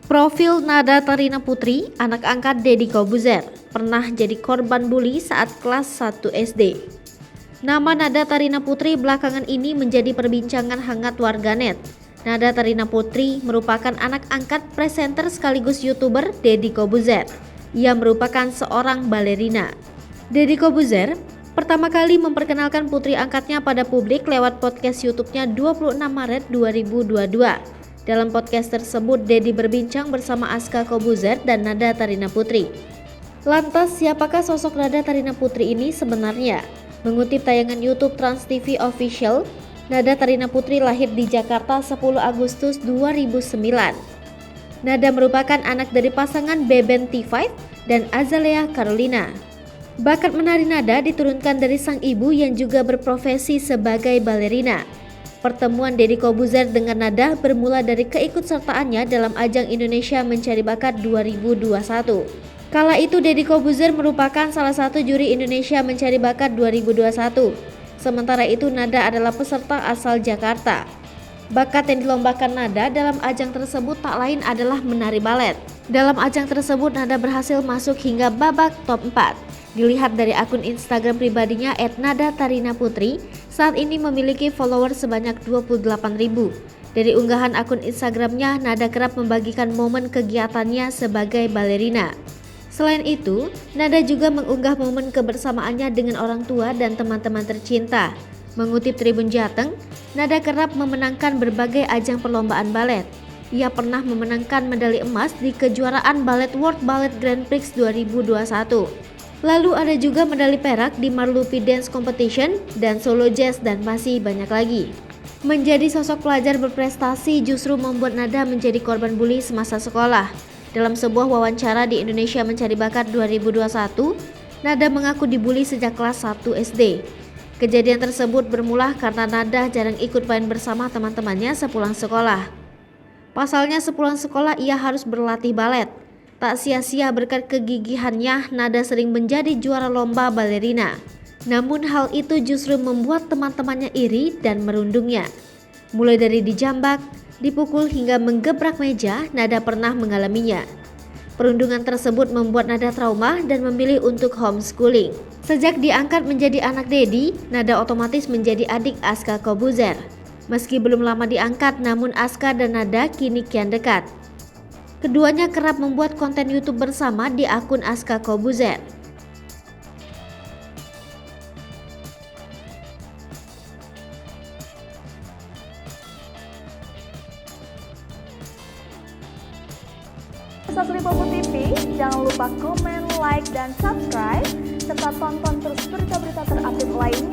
Profil Nada Tarina Putri, anak angkat Deddy Corbuzier, pernah jadi korban bully saat kelas 1 SD. Nama Nada Tarina Putri belakangan ini menjadi perbincangan hangat warganet. Nada Tarina Putri merupakan anak angkat presenter sekaligus YouTuber Deddy Corbuzier. Ia merupakan seorang balerina. Deddy Corbuzier pertama kali memperkenalkan putri angkatnya pada publik lewat podcast YouTube-nya 26 Maret 2022. Dalam podcast tersebut, Deddy berbincang bersama Aska Corbuzier dan Nada Tarina Putri. Lantas, siapakah sosok Nada Tarina Putri ini sebenarnya? Mengutip tayangan YouTube Trans TV Official, Nada Tarina Putri lahir di Jakarta 10 Agustus 2009. Nada merupakan anak dari pasangan Beben T5 dan Azalea Carolina. Bakat menari Nada diturunkan dari sang ibu yang juga berprofesi sebagai balerina. Pertemuan Deddy Corbuzier dengan Nada bermula dari keikutsertaannya dalam ajang Indonesia Mencari Bakat 2021. Kala itu Deddy Corbuzier merupakan salah satu juri Indonesia Mencari Bakat 2021. Sementara itu Nada adalah peserta asal Jakarta. Bakat yang dilombakan Nada dalam ajang tersebut tak lain adalah menari balet. Dalam ajang tersebut Nada berhasil masuk hingga babak top 4. Dilihat dari akun Instagram pribadinya @nadatarina_putri, saat ini memiliki follower sebanyak 28.000. Dari unggahan akun Instagramnya, Nada kerap membagikan momen kegiatannya sebagai balerina. Selain itu, Nada juga mengunggah momen kebersamaannya dengan orang tua dan teman-teman tercinta. Mengutip Tribun Jateng, Nada kerap memenangkan berbagai ajang perlombaan balet. Ia pernah memenangkan medali emas di kejuaraan Ballet World Ballet Grand Prix 2021. Lalu ada juga medali perak di Marlupi Dance Competition dan Solo Jazz dan masih banyak lagi. Menjadi sosok pelajar berprestasi justru membuat Nada menjadi korban bully semasa sekolah. Dalam sebuah wawancara di Indonesia Mencari Bakat 2021, Nada mengaku dibully sejak kelas 1 SD. Kejadian tersebut bermula karena Nada jarang ikut main bersama teman-temannya sepulang sekolah. Pasalnya sepulang sekolah ia harus berlatih balet. Tak sia-sia berkat kegigihannya, Nada sering menjadi juara lomba balerina. Namun hal itu justru membuat teman-temannya iri dan merundungnya. Mulai dari dijambak, dipukul hingga menggebrak meja, Nada pernah mengalaminya. Perundungan tersebut membuat Nada trauma dan memilih untuk homeschooling. Sejak diangkat menjadi anak Deddy, Nada otomatis menjadi adik Aska Corbuzier. Meski belum lama diangkat, namun Aska dan Nada kini kian dekat. Keduanya kerap membuat konten YouTube bersama di akun Aska Corbuzier. Saat Lipopo TV, jangan lupa komen, like, dan subscribe, serta tonton terus berita-berita terupdate lainnya.